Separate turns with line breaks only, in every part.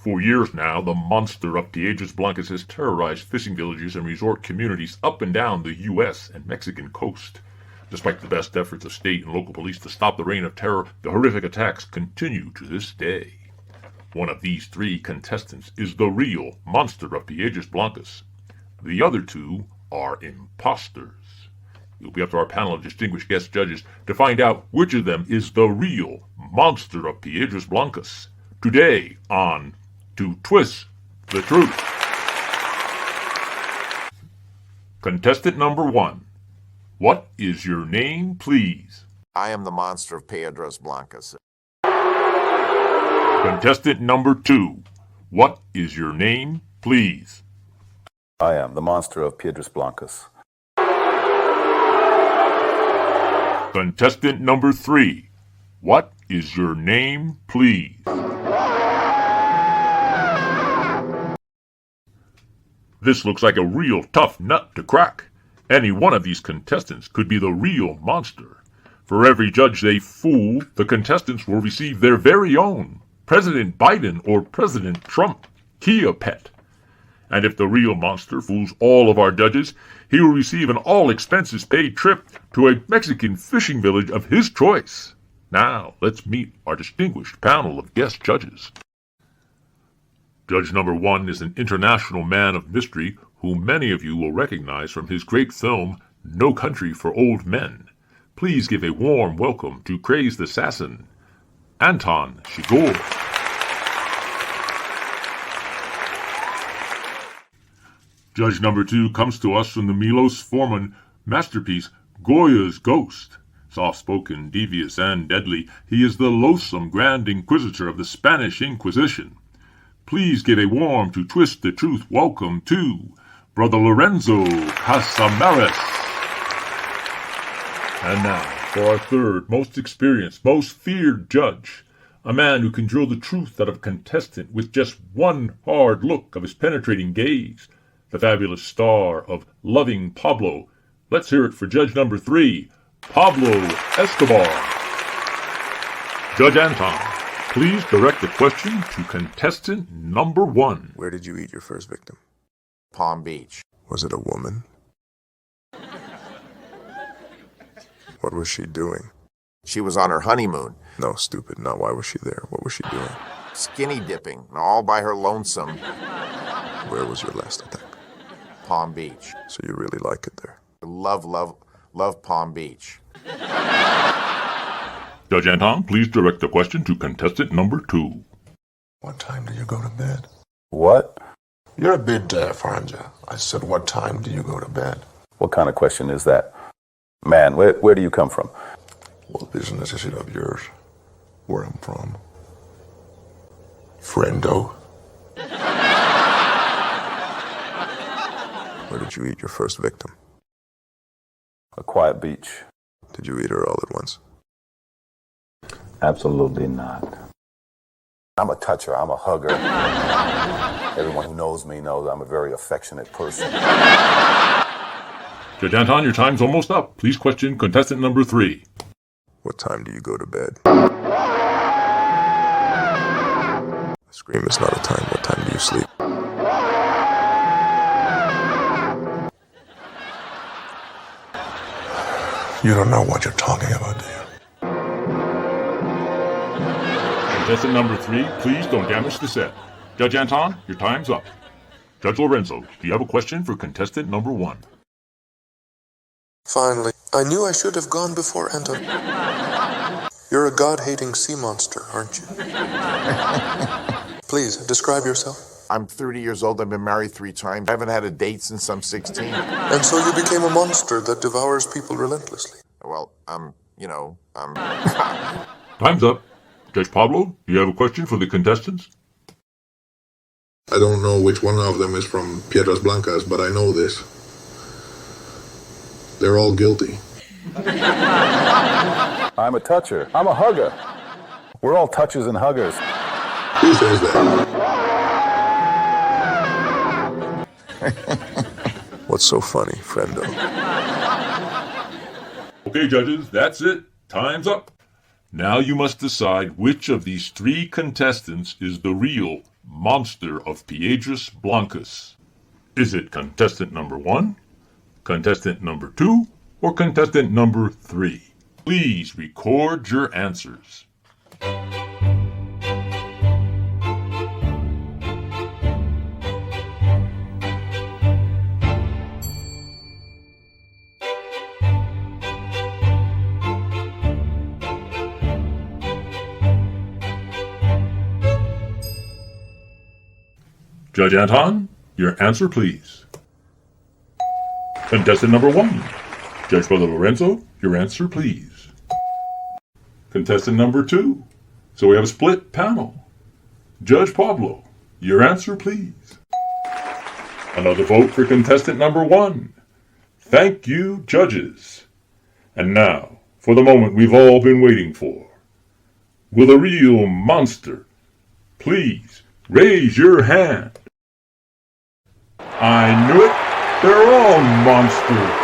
For years now, the Monster of Piedras Blancas has terrorized fishing villages and resort communities up and down the U.S. and Mexican coast. Despite the best efforts of state and local police to stop the reign of terror, the horrific attacks continue to this day. One of these three contestants is the real Monster of Piedras Blancas. The other two are imposters. It'll be up to our panel of distinguished guest judges to find out which of them is the real Monster of Piedras Blancas. Today on To Twist the Truth. Contestant number 1. What is your name, please?
I am the Monster of Piedras Blancas.
Contestant number 2. What is your name, please?
I am the Monster of Piedras Blancas.
Contestant number 3. What is your name, please? This looks like a real tough nut to crack. Any one of these contestants could be the real monster. For every judge they fool, the contestants will receive their very own President Biden or President Trump Kia pet. And if the real monster fools all of our judges, he will receive an all-expenses-paid trip to a Mexican fishing village of his choice. Now, let's meet our distinguished panel of guest judges. Judge number 1 is an international man of mystery whom many of you will recognize from his great film, No Country for Old Men. Please give a warm welcome to crazed assassin, Anton Chigurh. Judge number 2 comes to us from the Milos Forman masterpiece, Goya's Ghost. Soft-spoken, devious, and deadly, he is the loathsome Grand Inquisitor of the Spanish Inquisition. Please give a warm To Twist the Truth welcome to Brother Lorenzo Casamares. And now, for our third, most experienced, most feared judge, a man who can drill the truth out of a contestant with just one hard look of his penetrating gaze, the fabulous star of Loving Pablo. Let's hear it for judge number 3, Pablo Escobar. Judge Anton, please direct the question to contestant number 1.
Where did you eat your first victim?
Palm Beach.
Was it a woman? What was she doing?
She was on her honeymoon.
No, stupid. Not why was she there. What was she doing?
Skinny dipping, all by her lonesome.
Where was your last attack?
Palm Beach.
So you really like it there?
Love Palm Beach.
Judge Anton, please direct the question to contestant number 2.
What time do you go to bed?
What?
You're a bit deaf, aren't you? I said, what time do you go to bed?
What kind of question is that? Man, where do you come from?
Well, business is it of yours. Where I'm from. Friendo.
Where did you eat your first victim?
A quiet beach.
Did you eat her all at once?
Absolutely not. I'm a toucher. I'm a hugger. Everyone who knows me knows I'm a very affectionate person.
Judge Anton, your time's almost up. Please question contestant number 3.
What time do you go to bed? A scream is not a time. What time do you sleep?
You don't know what you're talking about, do you?
Contestant number 3, please don't damage the set. Judge Anton, your time's up. Judge Lorenzo, do you have a question for contestant number 1?
Finally, I knew I should have gone before Anton. You're a god-hating sea monster, aren't you? Please, describe yourself.
I'm 30 years old. I've been married 3 times. I haven't had a date since I'm 16.
And so you became a monster that devours people relentlessly.
Well,
Time's up. Judge Pablo, do you have a question for the contestants?
I don't know which one of them is from Piedras Blancas, but I know this. They're all guilty.
I'm a toucher. I'm a hugger. We're all touchers and huggers.
Who says that?
What's so funny, friendo?
Okay, judges, that's it. Time's up. Now you must decide which of these three contestants is the real Monster of Piedras Blancas. Is it contestant number 1, contestant number 2, or contestant number 3? Please record your answers. Judge Anton, your answer please. Contestant number 1, Judge Pablo Lorenzo, your answer please. Contestant number 2, so we have a split panel. Judge Pablo, your answer please. Another vote for contestant number 1. Thank you, judges. And now, for the moment we've all been waiting for. Will the real monster please raise your hand? I knew it! They're all monsters!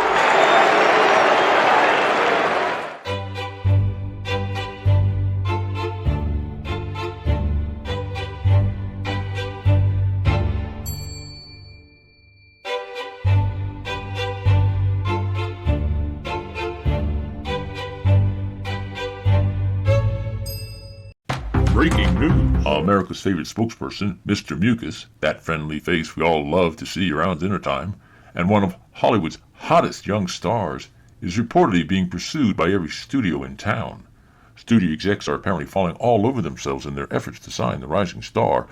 Breaking news! America's favorite spokesperson, Mr. Mucus, that friendly face we all love to see around dinner time, and one of Hollywood's hottest young stars, is reportedly being pursued by every studio in town. Studio execs are apparently falling all over themselves in their efforts to sign the rising star.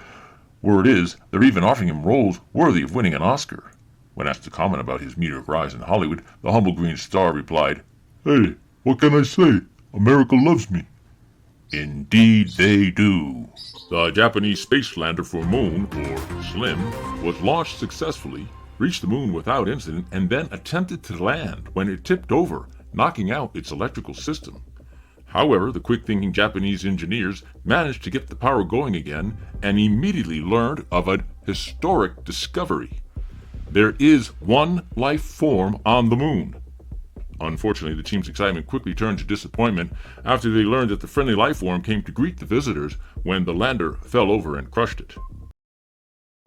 Word is, they're even offering him roles worthy of winning an Oscar. When asked to comment about his meteoric rise in Hollywood, the humble green star replied, "Hey, what can I say? America loves me." Indeed they do. The Japanese space lander for Moon, or SLIM, was launched successfully, reached the moon without incident, and then attempted to land when it tipped over, knocking out its electrical system. However, the quick-thinking Japanese engineers managed to get the power going again and immediately learned of a historic discovery. There is one life form on the moon. Unfortunately, the team's excitement quickly turned to disappointment after they learned that the friendly life form came to greet the visitors when the lander fell over and crushed it.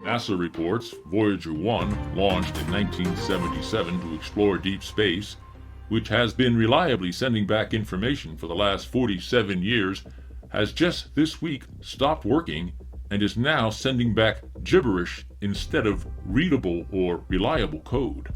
NASA reports Voyager 1, launched in 1977 to explore deep space, which has been reliably sending back information for the last 47 years, has just this week stopped working and is now sending back gibberish instead of readable or reliable code.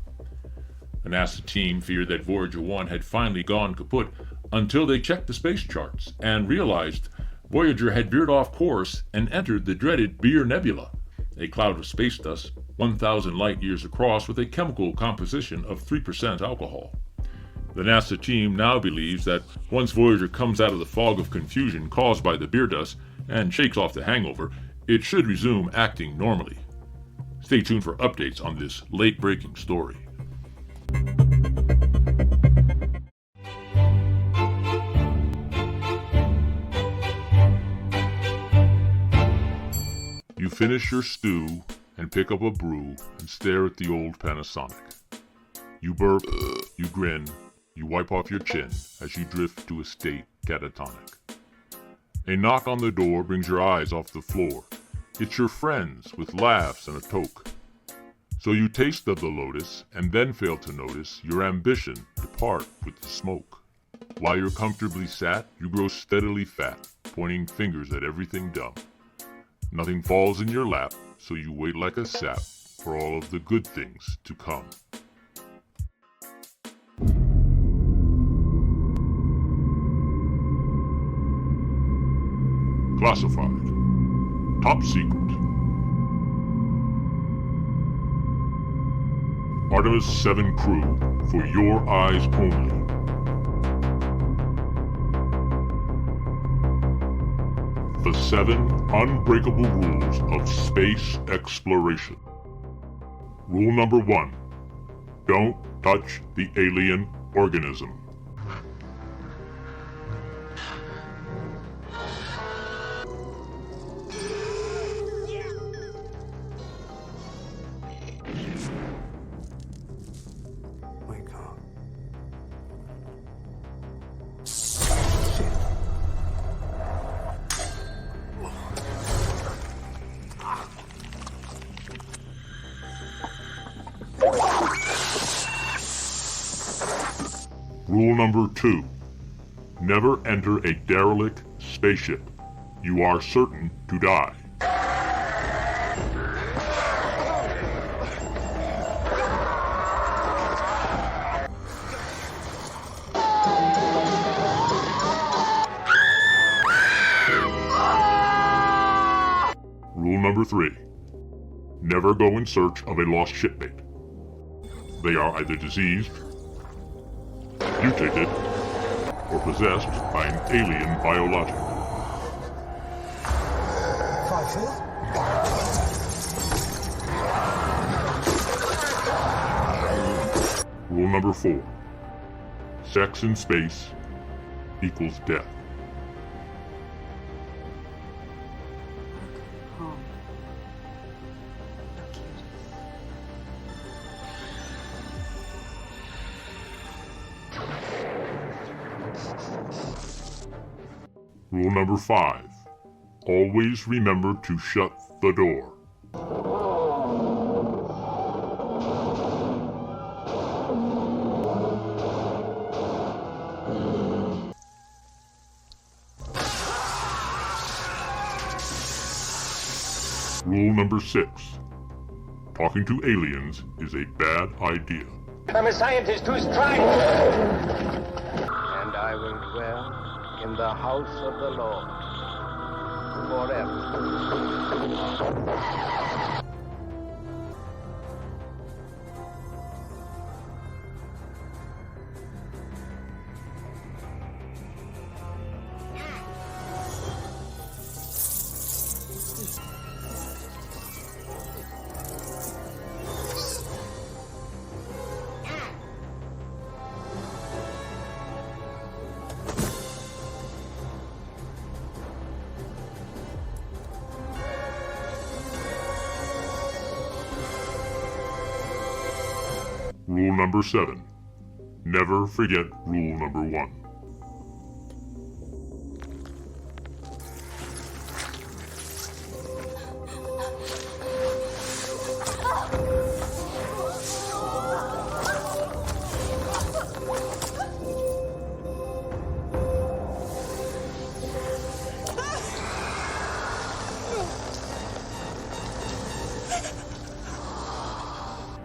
The NASA team feared that Voyager 1 had finally gone kaput until they checked the space charts and realized Voyager had veered off course and entered the dreaded Beer Nebula, a cloud of space dust 1,000 light years across with a chemical composition of 3% alcohol. The NASA team now believes that once Voyager comes out of the fog of confusion caused by the beer dust and shakes off the hangover, it should resume acting normally. Stay tuned for updates on this late-breaking story. You finish your stew and pick up a brew and stare at the old Panasonic. You burp, you grin, you wipe off your chin as you drift to a state catatonic. A knock on the door brings your eyes off the floor. It's your friends with laughs and a toke. So you taste of the lotus and then fail to notice your ambition depart with the smoke. While you're comfortably sat, you grow steadily fat, pointing fingers at everything dumb. Nothing falls in your lap, so you wait like a sap for all of the good things to come. Classified. Top secret. Artemis 7 crew, for your eyes only. The 7 unbreakable rules of space exploration. Rule number 1. Don't touch the alien organism. Rule number 2. Never enter a derelict spaceship. You are certain to die. Rule number 3. Never go in search of a lost shipmate. They are either diseased, mutated, or possessed by an alien biologic. Rule number 4. Sex in space equals death. Rule number 5. Always remember to shut the door. Rule number 6. Talking to aliens is a bad idea.
I'm a scientist who's trying. And I will dwell in the house of the Lord forever.
Rule number 7. Never forget rule number 1.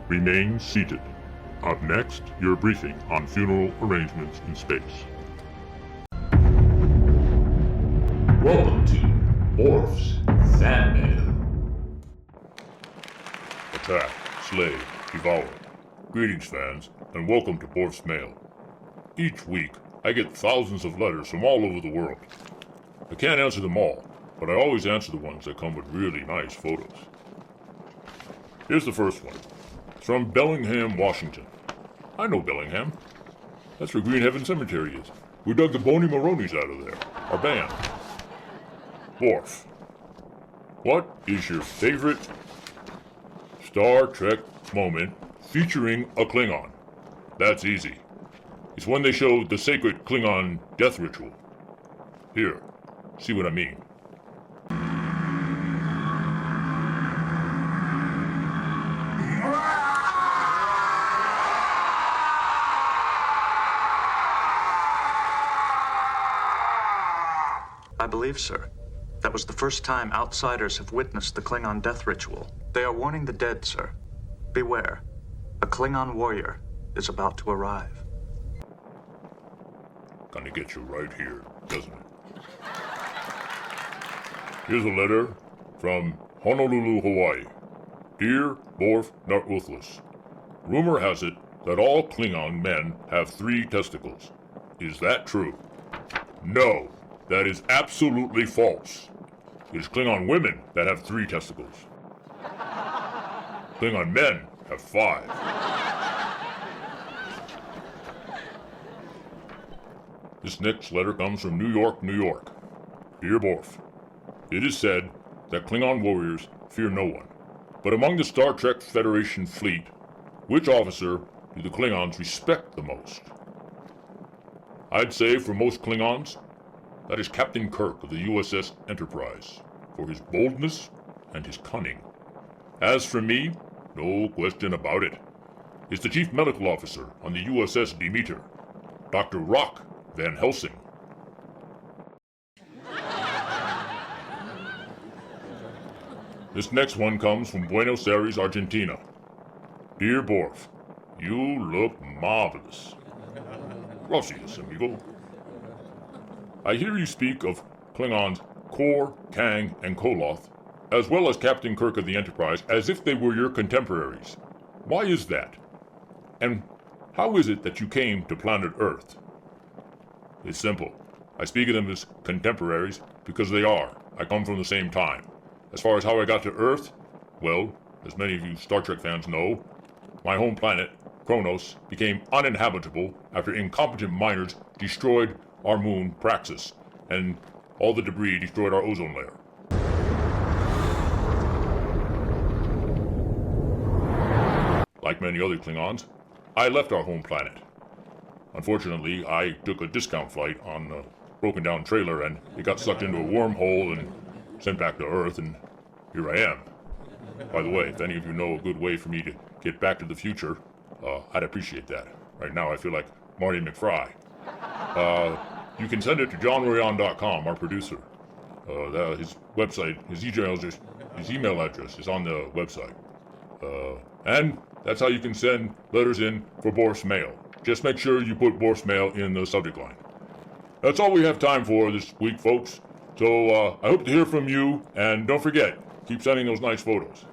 Remain seated. Up next, your briefing on funeral arrangements in space.
Welcome to Borf's Fan Mail.
Attack, slay, devour. Greetings, fans, and welcome to Borf's Mail. Each week, I get thousands of letters from all over the world. I can't answer them all, but I always answer the ones that come with really nice photos. Here's the first one. It's from Bellingham, Washington. I know Bellingham. That's where Green Heaven Cemetery is. We dug the Bony Maronis out of there. Our band. Borf. What is your favorite Star Trek moment featuring a Klingon? That's easy. It's when they show the sacred Klingon death ritual. Here, see what I mean.
I believe, sir. That was the first time outsiders have witnessed the Klingon death ritual. They are warning the dead, sir. Beware. A Klingon warrior is about to arrive.
Gonna get you right here, doesn't it? Here's a letter from Honolulu, Hawaii. Dear Borf Dar Uthluss, rumor has it that all Klingon men have 3 testicles. Is that true? No. That is absolutely false. It is Klingon women that have 3 testicles. Klingon men have 5. This next letter comes from New York, New York. Dear Borf, it is said that Klingon warriors fear no one. But among the Star Trek Federation fleet, which officer do the Klingons respect the most? I'd say for most Klingons, that is Captain Kirk of the USS Enterprise, for his boldness and his cunning. As for me, no question about it. It's the Chief Medical Officer on the USS Demeter. Dr. Rock Van Helsing. This next one comes from Buenos Aires, Argentina. Dear Borf, you look marvelous. Gracias, amigo. I hear you speak of Klingons Kor, Kang, and Koloth, as well as Captain Kirk of the Enterprise, as if they were your contemporaries. Why is that? And how is it that you came to planet Earth? It's simple. I speak of them as contemporaries because they are. I come from the same time. As far as how I got to Earth, well, as many of you Star Trek fans know, my home planet, Kronos, became uninhabitable after incompetent miners destroyed our moon, Praxis, and all the debris destroyed our ozone layer. Like many other Klingons, I left our home planet. Unfortunately, I took a discount flight on a broken down trailer and it got sucked into a wormhole and sent back to Earth, and here I am. By the way, if any of you know a good way for me to get back to the future, I'd appreciate that. Right now I feel like Marty McFly. You can send it to johnroyan.com, our producer. His website, his email address is on the website. And that's how you can send letters in for Borf's mail. Just make sure you put Borf's mail in the subject line. That's all we have time for this week, folks. So I hope to hear from you, and don't forget, keep sending those nice photos.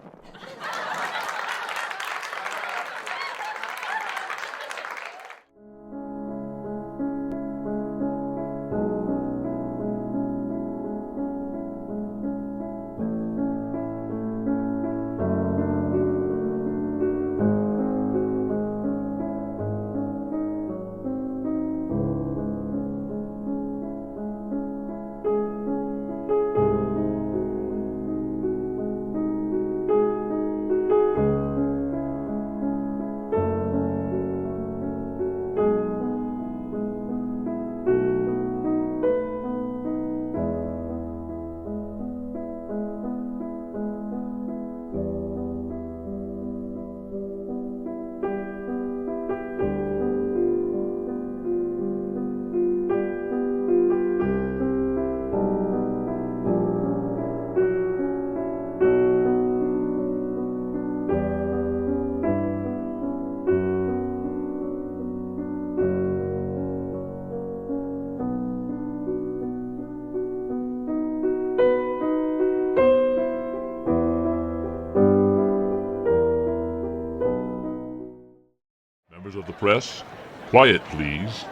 Of the press, quiet please.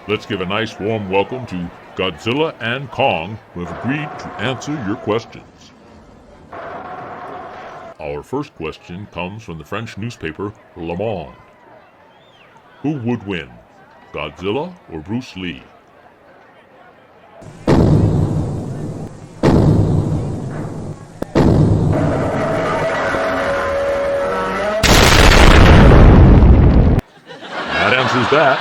Let's give a nice warm welcome to Godzilla and Kong, who have agreed to answer your questions. Our first question comes from the French newspaper Le Monde. Who would win, Godzilla or Bruce Lee? Answers that.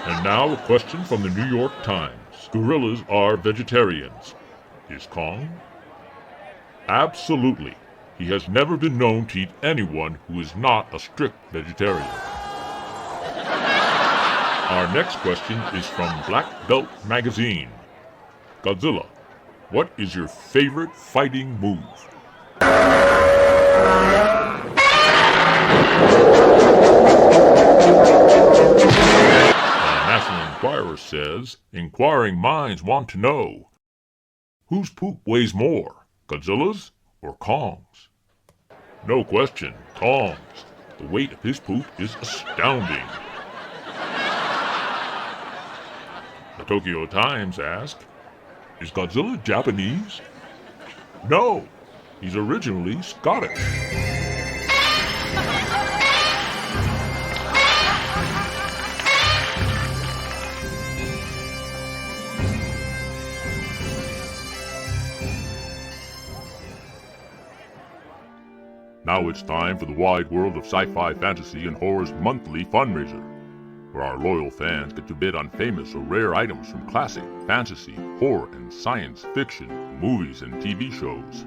And now a question from the New York Times. Gorillas are vegetarians. Is Kong? Absolutely. He has never been known to eat anyone who is not a strict vegetarian. Our next question is from Black Belt Magazine. Godzilla, what is your favorite fighting move? National Enquirer says, inquiring minds want to know, whose poop weighs more, Godzilla's or Kong's? No question, Kong's. The weight of his poop is astounding. The Tokyo Times asked, is Godzilla Japanese? No, he's originally Scottish. Now it's time for the wide world of sci-fi, fantasy, and horror's monthly fundraiser, where our loyal fans get to bid on famous or rare items from classic, fantasy, horror, and science fiction, movies, and TV shows.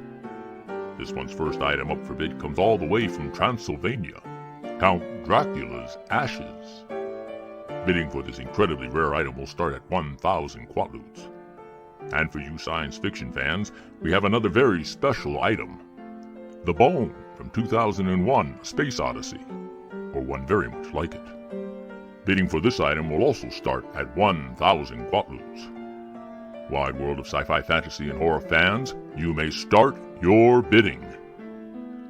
This one's first item up for bid comes all the way from Transylvania, Count Dracula's ashes. Bidding for this incredibly rare item will start at 1,000 quatloons. And for you science fiction fans, we have another very special item. The Bone from 2001, Space Odyssey, or one very much like it. Bidding for this item will also start at 1,000 quatloons. Wide world of sci-fi, fantasy, and horror fans, you may start your bidding.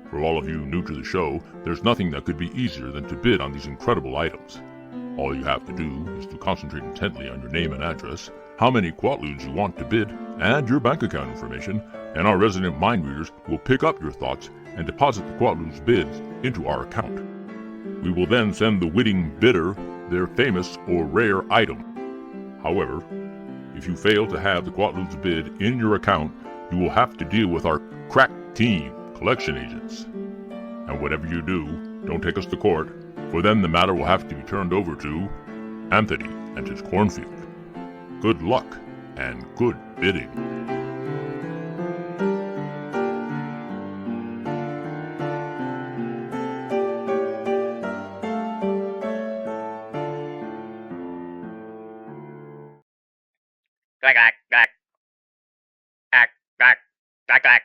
For all of you new to the show, there's nothing that could be easier than to bid on these incredible items. All you have to do is to concentrate intently on your name and address, how many quatloons you want to bid, and your bank account information, and our resident mind readers will pick up your thoughts and deposit the quatloons bids into our account. We will then send the winning bidder their famous or rare item. However, if you fail to have the quatloons bid in your account, you will have to deal with our crack team, collection agents. And whatever you do, don't take us to court, for then the matter will have to be turned over to Anthony and his cornfield. Good luck and good bidding.
Quack, quack, quack. Quack, quack, quack, quack.